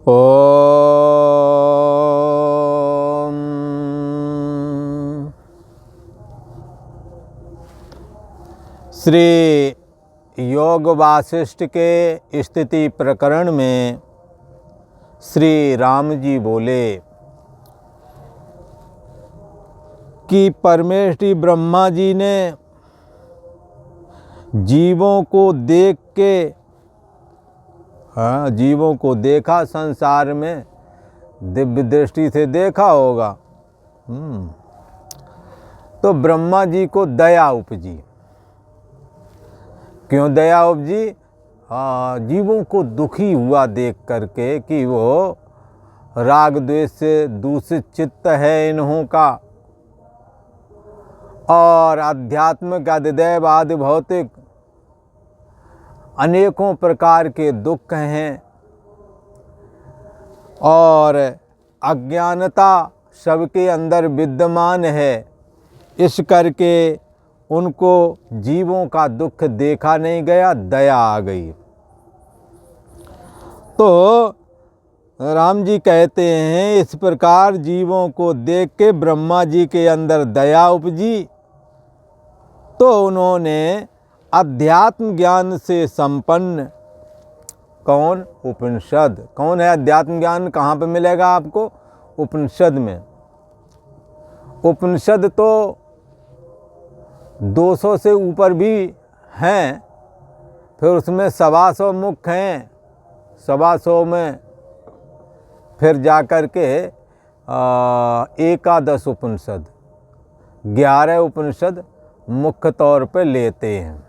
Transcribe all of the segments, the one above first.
ओम। श्री योग वासिष्ठ के स्थिति प्रकरण में श्री राम जी बोले कि परमेष्ठी ब्रह्मा जी ने जीवों को देख के जीवों को देखा, संसार में दिव्य दृष्टि से देखा होगा। तो ब्रह्मा जी को दया उपजी। क्यों दया उपजी? जीवों को दुखी हुआ देख करके कि वो राग द्वेष से दूषित चित्त है इन्हों का, और आध्यात्मिक अधिदैव आदि भौतिक अनेकों प्रकार के दुख हैं, और अज्ञानता सबके अंदर विद्यमान है। इस करके उनको जीवों का दुख देखा नहीं गया, दया आ गई। तो राम जी कहते हैं इस प्रकार जीवों को देख के ब्रह्मा जी के अंदर दया उपजी, तो उन्होंने अध्यात्म ज्ञान से संपन्न, कौन? उपनिषद। कौन है अध्यात्म ज्ञान? कहाँ पे मिलेगा आपको? उपनिषद में। उपनिषद तो 200 से ऊपर भी हैं, फिर उसमें 125 मुख हैं। 125 में फिर जाकर के 11 उपनिषद, 11 उपनिषद मुख्य तौर पे लेते हैं।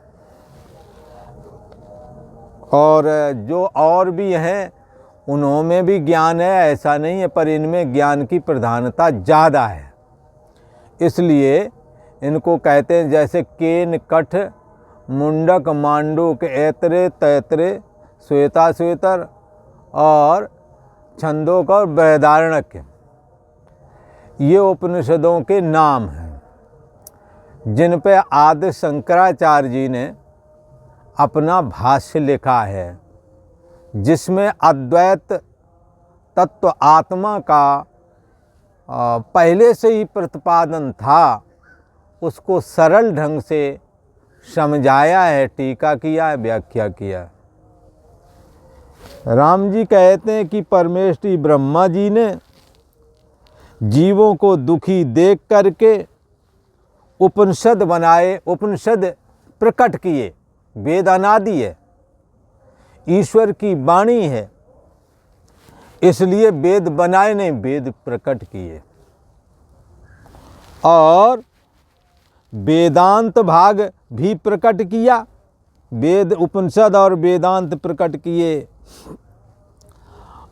और जो और भी हैं उनमें भी ज्ञान है, ऐसा नहीं है, पर इनमें ज्ञान की प्रधानता ज़्यादा है। इसलिए इनको कहते हैं जैसे केन, कठ, मुंडक, मांडूक, ऐतरे, तैतरे, श्वेता श्वेतर और छंदोक और बृहदारण्यक, ये उपनिषदों के नाम हैं, जिन पे आदि शंकराचार्य जी ने अपना भाष्य लिखा है, जिसमें अद्वैत तत्व आत्मा का पहले से ही प्रतिपादन था, उसको सरल ढंग से समझाया है, टीका किया है, व्याख्या किया है। राम जी कहते हैं कि परमेष्ठी ब्रह्मा जी ने जीवों को दुखी देख करके उपनिषद बनाए, उपनिषद प्रकट किए। वेद अनादि है, ईश्वर की वाणी है, इसलिए वेद बनाए नहीं, वेद प्रकट किए। और वेदांत भाग भी प्रकट किया, वेद उपनिषद और वेदांत प्रकट किए,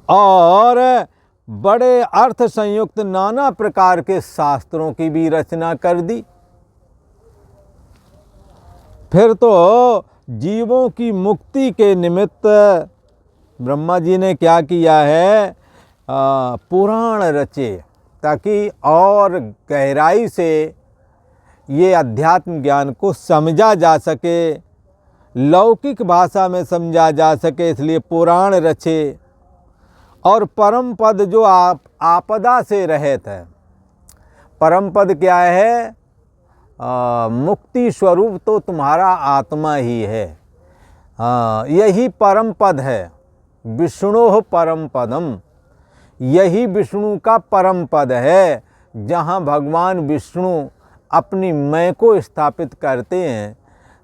और बड़े अर्थ संयुक्त नाना प्रकार के शास्त्रों की भी रचना कर दी। फिर तो जीवों की मुक्ति के निमित्त ब्रह्मा जी ने क्या किया है? पुराण रचे, ताकि और गहराई से ये अध्यात्म ज्ञान को समझा जा सके, लौकिक भाषा में समझा जा सके, इसलिए पुराण रचे। और परम पद जो आपदा से रहित है, परम पद क्या है? मुक्ति स्वरूप तो तुम्हारा आत्मा ही है। यही परम पद है, विष्णु परम पदम, यही विष्णु का परम पद है, जहाँ भगवान विष्णु अपनी मैं को स्थापित करते हैं।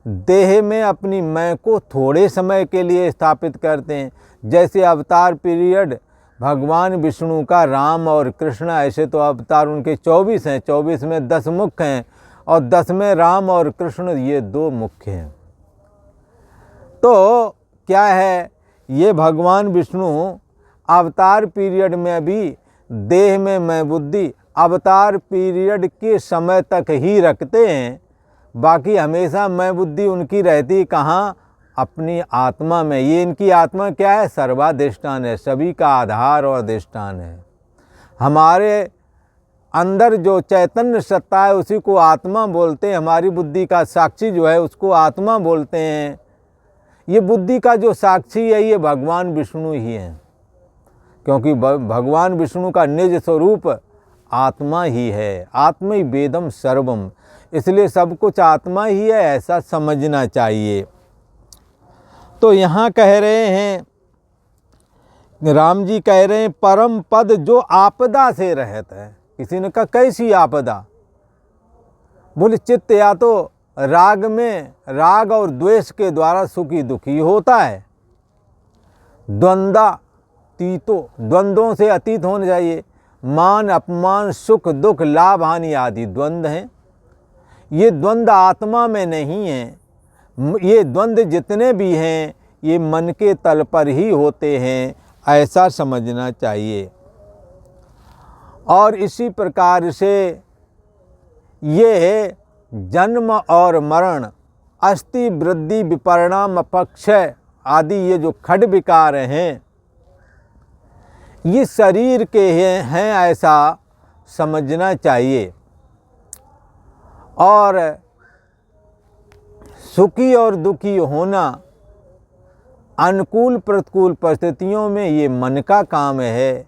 देह में अपनी मैं को थोड़े समय के लिए स्थापित करते हैं। जैसे अवतार पीरियड भगवान विष्णु का राम और कृष्ण, ऐसे तो अवतार उनके 24 हैं, 24 में 10 मुख्य हैं, और 10 में राम और कृष्ण, ये 2 मुख्य हैं। तो क्या है, ये भगवान विष्णु अवतार पीरियड में भी देह में मैं बुद्धि अवतार पीरियड के समय तक ही रखते हैं, बाकी हमेशा मैं बुद्धि उनकी रहती कहाँ? अपनी आत्मा में। ये इनकी आत्मा क्या है? सर्वाधिष्ठान है, सभी का आधार और अधिष्ठान है। हमारे अंदर जो चैतन्य सत्ता है उसी को आत्मा बोलते हैं। हमारी बुद्धि का साक्षी जो है उसको आत्मा बोलते हैं। ये बुद्धि का जो साक्षी है ये भगवान विष्णु ही हैं, क्योंकि भगवान विष्णु का निज स्वरूप आत्मा ही है। आत्मा ही वेदम सर्वम, इसलिए सब कुछ आत्मा ही है, ऐसा समझना चाहिए। तो यहाँ कह रहे हैं, राम जी कह रहे हैं, परम पद जो आपदा से रहता है। किसी ने कहा कैसी आपदा? बोले चित्त या तो राग में, राग और द्वेष के द्वारा सुखी दुखी होता है। द्वंद्वों से अतीत होना चाहिए। मान अपमान, सुख दुख, लाभ हानि आदि द्वंद्व हैं। ये द्वंद्व आत्मा में नहीं है। ये द्वंद्व जितने भी हैं ये मन के तल पर ही होते हैं, ऐसा समझना चाहिए। और इसी प्रकार से ये जन्म और मरण, अस्थि वृद्धि, विपरिणाम, अपक्षय आदि ये जो खड विकार हैं, ये शरीर के हैं, ऐसा समझना चाहिए। और सुखी और दुखी होना अनुकूल प्रतिकूल परिस्थितियों में ये मन का काम है।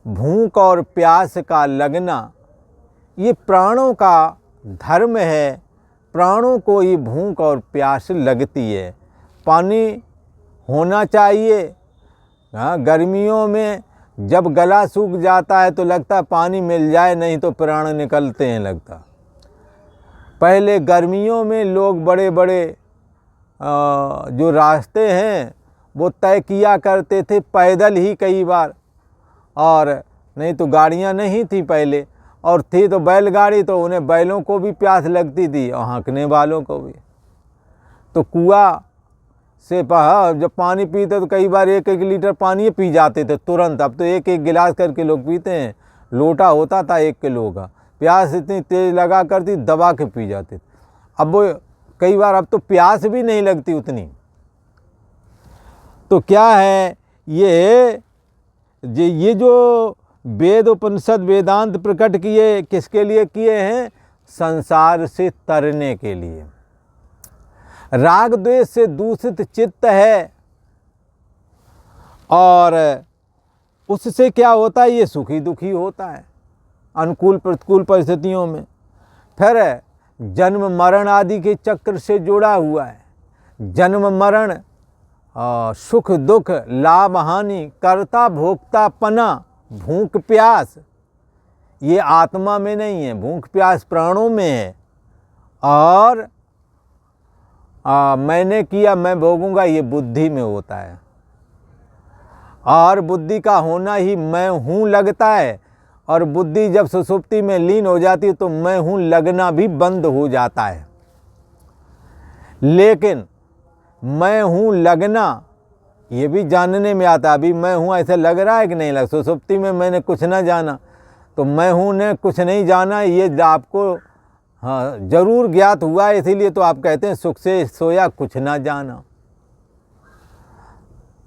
भूख और प्यास का लगना ये प्राणों का धर्म है। प्राणों को ही भूख और प्यास लगती है। पानी होना चाहिए। हाँ, गर्मियों में जब गला सूख जाता है तो लगता है पानी मिल जाए, नहीं तो प्राण निकलते हैं लगता। पहले गर्मियों में लोग बड़े बड़े जो रास्ते हैं वो तय किया करते थे पैदल ही कई बार, और नहीं तो गाड़ियां नहीं थी पहले, और थी तो बैलगाड़ी, तो उन्हें बैलों को भी प्यास लगती थी और हाँकने वालों को भी। तो कुआं से जब पानी पीते तो कई बार 1-1 लीटर पानी पी जाते थे तुरंत। अब तो 1-1 गिलास करके लोग पीते हैं। लोटा होता था 1 किलो का। प्यास इतनी तेज़ लगा करती दबा के पी जाते थे। अब वो कई बार अब तो प्यास भी नहीं लगती उतनी। तो क्या है ये जो वेद उपनिषद वेदांत प्रकट किए, किसके लिए किए हैं? संसार से तरने के लिए। राग द्वेष से दूषित चित्त है, और उससे क्या होता है? ये सुखी दुखी होता है अनुकूल प्रतिकूल परिस्थितियों में। फिर जन्म मरण आदि के चक्र से जुड़ा हुआ है। जन्म मरण, सुख दुख, लाभ हानि, कर्ता भोक्तापना, भूख प्यास, ये आत्मा में नहीं है। भूख प्यास प्राणों में है। और मैंने किया मैं भोगूंगा, ये बुद्धि में होता है। और बुद्धि का होना ही मैं हूँ लगता है। और बुद्धि जब सुषुप्ति में लीन हो जाती है तो मैं हूँ लगना भी बंद हो जाता है। लेकिन मैं हूँ लगना ये भी जानने में आता है। अभी मैं हूँ ऐसा लग रहा है कि नहीं लग? सुषुप्ति में मैंने कुछ ना जाना, तो मैं हूँ ने कुछ नहीं जाना, ये आपको हाँ जरूर ज्ञात हुआ है। इसीलिए तो आप कहते हैं सुख से सोया कुछ ना जाना।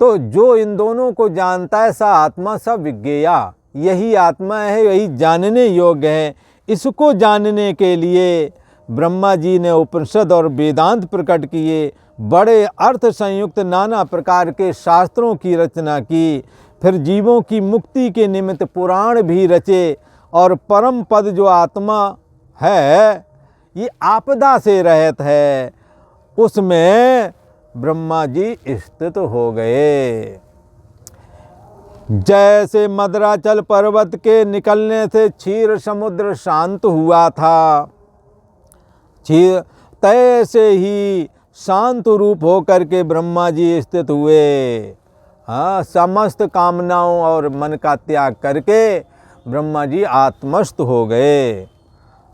तो जो इन दोनों को जानता है सा आत्मा सा विज्ञेया, यही आत्मा है, यही जानने योग्य है। इसको जानने के लिए ब्रह्मा जी ने उपनिषद और वेदांत प्रकट किए। बड़े अर्थ संयुक्त नाना प्रकार के शास्त्रों की रचना की। फिर जीवों की मुक्ति के निमित्त पुराण भी रचे। और परम पद जो आत्मा है ये आपदा से रहित है, उसमें ब्रह्मा जी स्थित हो गए। जैसे मद्राचल पर्वत के निकलने से क्षीर समुद्र शांत हुआ था, तैसे ही शांत रूप होकर के ब्रह्मा जी स्थित हुए। हाँ, समस्त कामनाओं और मन का त्याग करके ब्रह्मा जी आत्मस्थ हो गए।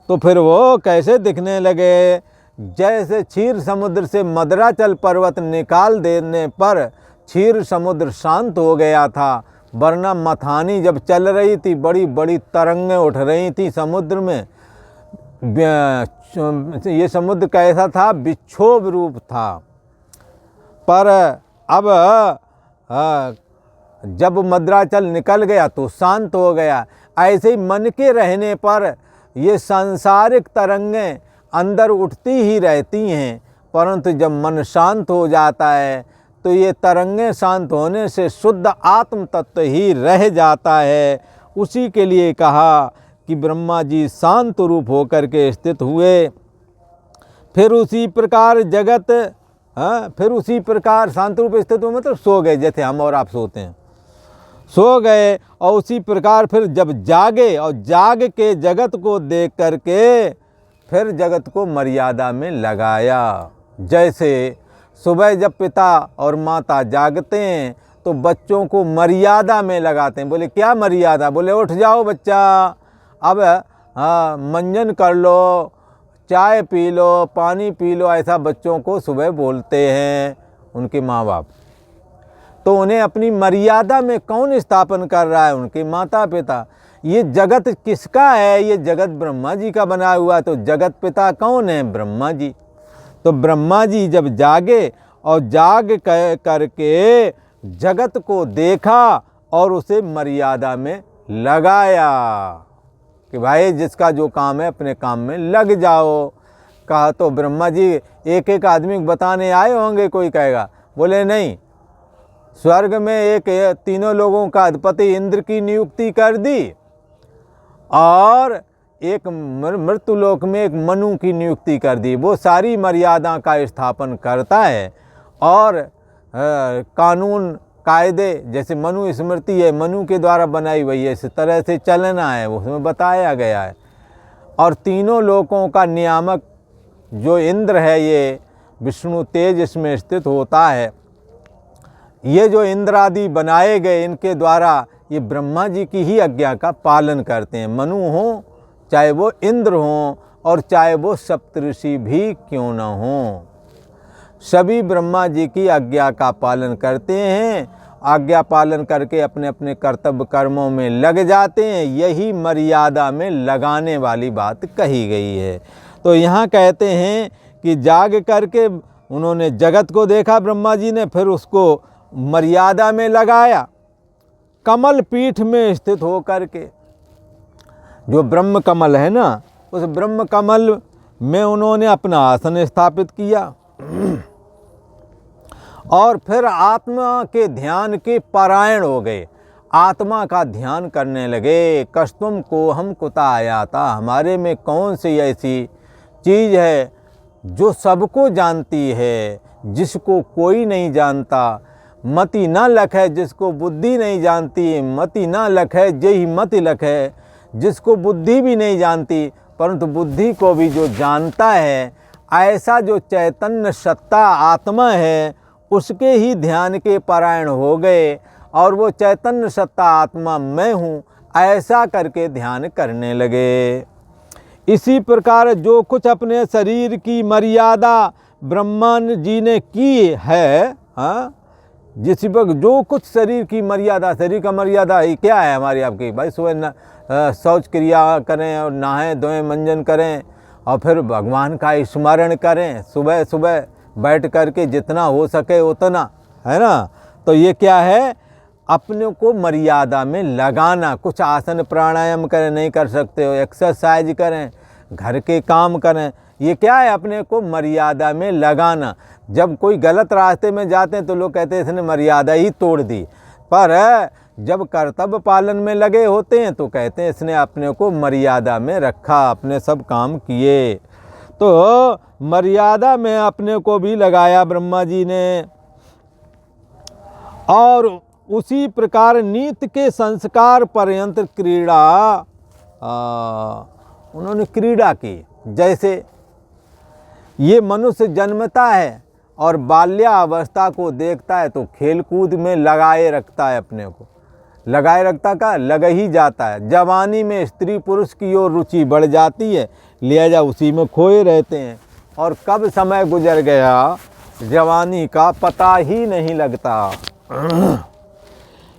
तो फिर वो कैसे दिखने लगे? जैसे क्षीर समुद्र से मद्राचल पर्वत निकाल देने पर क्षीर समुद्र शांत हो गया था, वरना मथानी जब चल रही थी बड़ी बड़ी तरंगें उठ रही थी समुद्र में। ये समुद्र कैसा था? विक्षोभ रूप था। पर अब जब मद्राचल निकल गया तो शांत हो गया। ऐसे ही मन के रहने पर ये सांसारिक तरंगें अंदर उठती ही रहती हैं, परंतु जब मन शांत हो जाता है तो ये तरंगें शांत होने से शुद्ध आत्म तत्व ही रह जाता है। उसी के लिए कहा कि ब्रह्मा जी शांत रूप होकर के स्थित हुए। फिर उसी प्रकार जगत, फिर उसी प्रकार शांत रूप स्थित हुए मतलब सो गए, जैसे हम और आप सोते हैं, सो गए। और उसी प्रकार फिर जब जागे और जाग के जगत को देख करके फिर जगत को मर्यादा में लगाया। जैसे सुबह जब पिता और माता जागते हैं तो बच्चों को मर्यादा में लगाते हैं। बोले क्या मर्यादा? बोले उठ जाओ बच्चा, अब मंजन कर लो, चाय पी लो, पानी पी लो, ऐसा बच्चों को सुबह बोलते हैं उनके माँ बाप। तो उन्हें अपनी मर्यादा में कौन स्थापन कर रहा है? उनके माता पिता। ये जगत किसका है? ये जगत ब्रह्मा जी का बना हुआ। तो जगत पिता कौन है? ब्रह्मा जी। तो ब्रह्मा जी जब जागे और जाग करके जगत को देखा और उसे मर्यादा में लगाया कि भाई जिसका जो काम है अपने काम में लग जाओ। कहा तो ब्रह्मा जी एक एक आदमी को बताने आए होंगे, कोई कहेगा। बोले नहीं, स्वर्ग में एक तीनों लोगों का अधिपति इंद्र की नियुक्ति कर दी और एक मृत्युलोक में एक मनु की नियुक्ति कर दी। वो सारी मर्यादा का स्थापन करता है और कानून कायदे, जैसे मनु स्मृति है मनु के द्वारा बनाई हुई है, इस तरह से चलना है, उसमें बताया गया है। और तीनों लोकों का नियामक जो इंद्र है, ये विष्णु तेज इसमें स्थित होता है। ये जो इंद्र आदि बनाए गए, इनके द्वारा ये ब्रह्मा जी की ही आज्ञा का पालन करते हैं। मनु हो, चाहे वो इंद्र हों और चाहे वो सप्तऋषि भी क्यों न हों, सभी ब्रह्मा जी की आज्ञा का पालन करते हैं। आज्ञा पालन करके अपने अपने कर्तव्य कर्मों में लग जाते हैं। यही मर्यादा में लगाने वाली बात कही गई है। तो यहाँ कहते हैं कि जाग करके उन्होंने जगत को देखा ब्रह्मा जी ने, फिर उसको मर्यादा में लगाया। कमल पीठ में स्थित हो करके, जो ब्रह्म कमल है ना, उस ब्रह्म कमल में उन्होंने अपना आसन स्थापित किया और फिर आत्मा के ध्यान के परायण हो गए। आत्मा का ध्यान करने लगे। कस्तुम को हम कुता आया था, हमारे में कौन सी ऐसी चीज़ है जो सबको जानती है, जिसको कोई नहीं जानता। मति न लखे जिसको बुद्धि नहीं जानती, मति न लखे जेहि मति लखे जिसको बुद्धि भी नहीं जानती, परंतु बुद्धि को भी जो जानता है। ऐसा जो चैतन्य सत्ता आत्मा है, उसके ही ध्यान के परायण हो गए और वो चैतन्य सत्ता आत्मा मैं हूँ, ऐसा करके ध्यान करने लगे। इसी प्रकार जो कुछ अपने शरीर की मर्यादा ब्रह्मा जी ने की है, जिस वक्त जो कुछ शरीर की मर्यादा, शरीर का मर्यादा ही क्या है हमारी आपकी? भाई सुबह शौच क्रिया करें और नहाएं धोएं मंजन करें और फिर भगवान का स्मरण करें सुबह सुबह बैठ करके, जितना हो सके उतना, है ना। तो ये क्या है? अपने को मर्यादा में लगाना। कुछ आसन प्राणायाम करें, नहीं कर सकते हो, एक्सरसाइज करें, घर के काम करें। ये क्या है? अपने को मर्यादा में लगाना। जब कोई गलत रास्ते में जाते हैं तो लोग कहते हैं इसने मर्यादा ही तोड़ दी, पर जब कर्तव्य पालन में लगे होते हैं तो कहते हैं इसने अपने को मर्यादा में रखा, अपने सब काम किए। तो मर्यादा में अपने को भी लगाया ब्रह्मा जी ने। और उसी प्रकार नीत के संस्कार पर्यंत क्रीड़ा उन्होंने क्रीड़ा की। जैसे ये मनुष्य जन्मता है और बाल्यावस्था को देखता है तो खेल कूद में लगाए रखता है, अपने को लगाए रखता का लग ही जाता है। जवानी में स्त्री पुरुष की ओर रुचि बढ़ जाती है, लिहाजा उसी में खोए रहते हैं और कब समय गुजर गया जवानी का पता ही नहीं लगता।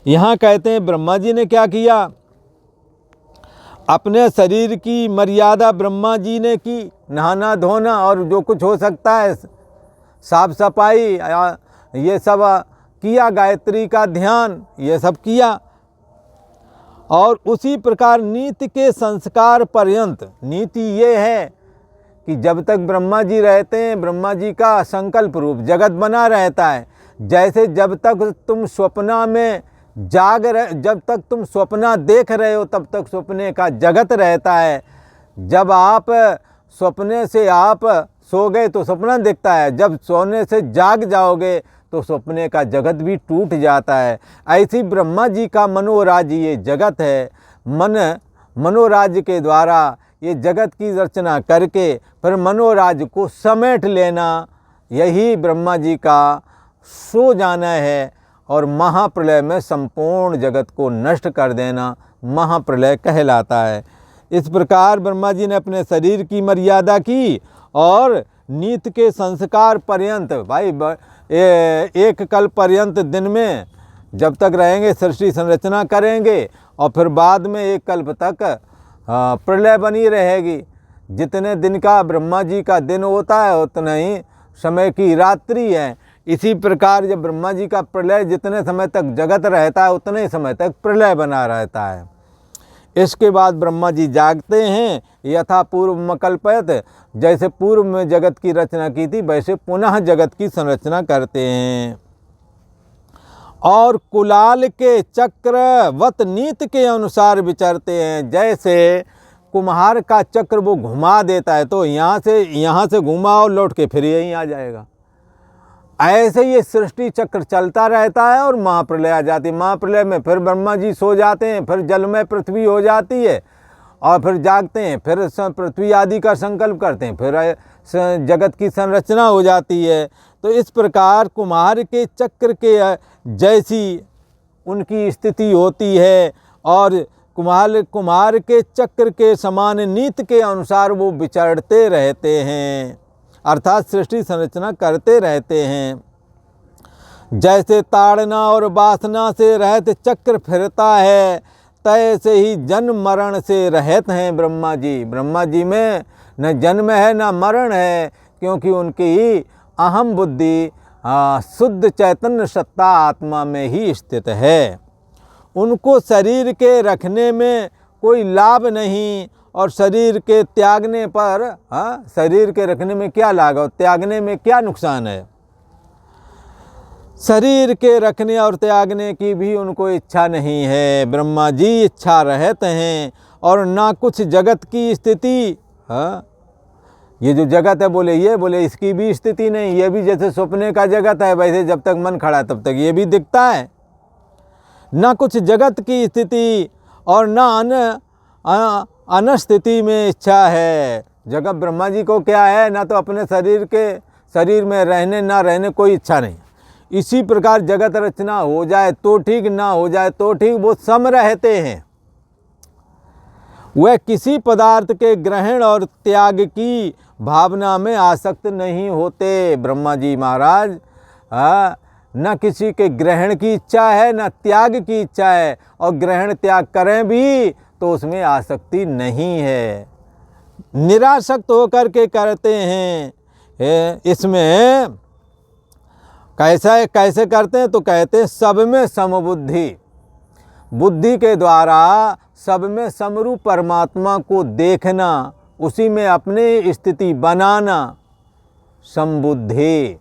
यहाँ कहते हैं ब्रह्मा जी ने क्या किया? अपने शरीर की मर्यादा ब्रह्मा जी ने की, नहाना धोना और जो कुछ हो सकता है साफ सफाई, ये सब किया, गायत्री का ध्यान, ये सब किया। और उसी प्रकार नीति के संस्कार पर्यंत, नीति ये है कि जब तक ब्रह्मा जी रहते हैं, ब्रह्मा जी का संकल्प रूप जगत बना रहता है। जैसे जब तक तुम स्वप्ना में जब तक तुम स्वप्ना देख रहे हो तब तक स्वप्ने का जगत रहता है। जब आप स्वप्ने से आप सो गए तो सपना दिखता है, जब सोने से जाग जाओगे तो स्वप्ने का जगत भी टूट जाता है। ऐसी ब्रह्मा जी का मनोराज्य ये जगत है। मनोराज्य के द्वारा ये जगत की रचना करके फिर मनोराज्य को समेट लेना, यही ब्रह्मा जी का सो जाना है और महाप्रलय में संपूर्ण जगत को नष्ट कर देना महाप्रलय कहलाता है। इस प्रकार ब्रह्मा जी ने अपने शरीर की मर्यादा की और नीत के संस्कार पर्यंत, भाई एक कल पर्यंत दिन में जब तक रहेंगे सृष्टि संरचना करेंगे और फिर बाद में एक कल्प तक प्रलय बनी रहेगी। जितने दिन का ब्रह्मा जी का दिन होता है उतना ही समय की रात्रि है। इसी प्रकार जब ब्रह्मा जी का प्रलय जितने समय तक जगत रहता है उतने समय तक प्रलय बना रहता है। इसके बाद ब्रह्मा जी जागते हैं, यथा पूर्व मकल्पयत, जैसे पूर्व में जगत की रचना की थी वैसे पुनः जगत की संरचना करते हैं और कुलाल के चक्रवत नीत के अनुसार विचरते हैं। जैसे कुम्हार का चक्र वो घुमा देता है तो यहाँ से घुमाओ लौट के फिर यहीं आ जाएगा, ऐसे ये सृष्टि चक्र चलता रहता है और महाप्रलय आ जाती है। महाप्रलय में फिर ब्रह्मा जी सो जाते हैं, फिर जल में पृथ्वी हो जाती है और फिर जागते हैं, फिर पृथ्वी आदि का संकल्प करते हैं, फिर जगत की संरचना हो जाती है। तो इस प्रकार कुम्हार के चक्र के जैसी उनकी स्थिति होती है और कुम्हार के चक्र के समान नीत के अनुसार वो विचरते रहते हैं, अर्थात सृष्टि संरचना करते रहते हैं। जैसे ताड़ना और वासना से रहित चक्र फिरता है तैसे ही जन्म मरण से रहित हैं ब्रह्मा जी। ब्रह्मा जी में न जन्म है न मरण है, क्योंकि उनकी अहम बुद्धि शुद्ध चैतन्य सत्ता आत्मा में ही स्थित है। उनको शरीर के रखने में कोई लाभ नहीं और शरीर के त्यागने पर, शरीर के रखने में क्या लाभ और त्यागने में क्या नुकसान है। शरीर के रखने और त्यागने की भी उनको इच्छा नहीं है। ब्रह्मा जी इच्छा रहित हैं और ना कुछ जगत की स्थिति, ये जो जगत है बोले इसकी भी स्थिति नहीं। ये भी जैसे सपने का जगत है वैसे जब तक मन खड़ा तब तक ये भी दिखता है। ना कुछ जगत की स्थिति और ना अनस्थिति में इच्छा है। जगत ब्रह्मा जी को क्या है, ना तो अपने शरीर में रहने ना रहने कोई इच्छा नहीं। इसी प्रकार जगत रचना हो जाए तो ठीक, ना हो जाए तो ठीक, वो सम रहते हैं। वह किसी पदार्थ के ग्रहण और त्याग की भावना में आसक्त नहीं होते ब्रह्मा जी महाराज। न किसी के ग्रहण की इच्छा है न त्याग की इच्छा है, और ग्रहण त्याग करें भी तो उसमें आसक्ति नहीं है, निरासक्त होकर के करते हैं। इसमें कैसे करते हैं तो कहते हैं सब में समबुद्धि, बुद्धि के द्वारा सब में समरूप परमात्मा को देखना, उसी में अपनी स्थिति बनाना, समबुद्धि।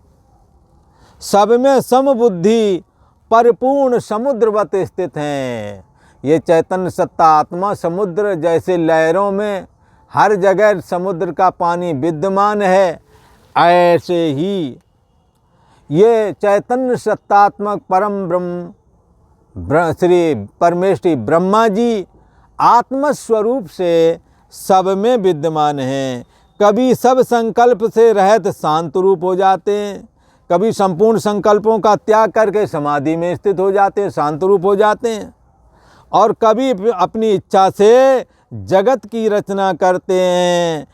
सब में समबुद्धि परिपूर्ण समुद्रवत स्थित हैं। ये चैतन्य सत्ता आत्मा समुद्र जैसे लहरों में हर जगह समुद्र का पानी विद्यमान है, ऐसे ही ये चैतन्य सत्तात्मक परम ब्रह्म श्री परमेश्वरी ब्रह्मा जी आत्मस्वरूप से सब में विद्यमान हैं। कभी सब संकल्प से रहित शांत रूप हो जाते हैं, कभी संपूर्ण संकल्पों का त्याग करके समाधि में स्थित हो जाते हैं, शांत रूप हो जाते हैं, और कभी अपनी इच्छा से जगत की रचना करते हैं,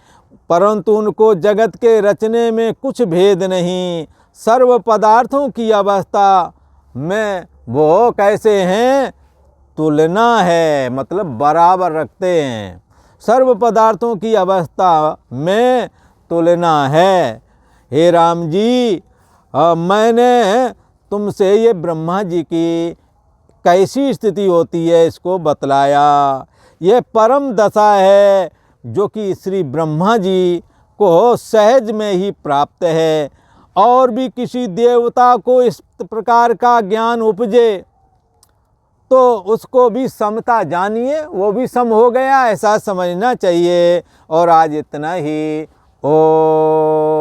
परंतु उनको जगत के रचने में कुछ भेद नहीं। सर्व पदार्थों की अवस्था में वो कैसे हैं, तुलना है, मतलब बराबर रखते हैं। सर्व पदार्थों की अवस्था में तुलना है। हे राम जी, मैंने तुमसे ये ब्रह्मा जी की कैसी स्थिति होती है इसको बतलाया। ये परम दशा है जो कि श्री ब्रह्मा जी को सहज में ही प्राप्त है, और भी किसी देवता को इस प्रकार का ज्ञान उपजे तो उसको भी समता जानिए, वो भी सम हो गया, ऐसा समझना चाहिए। और आज इतना ही। ओ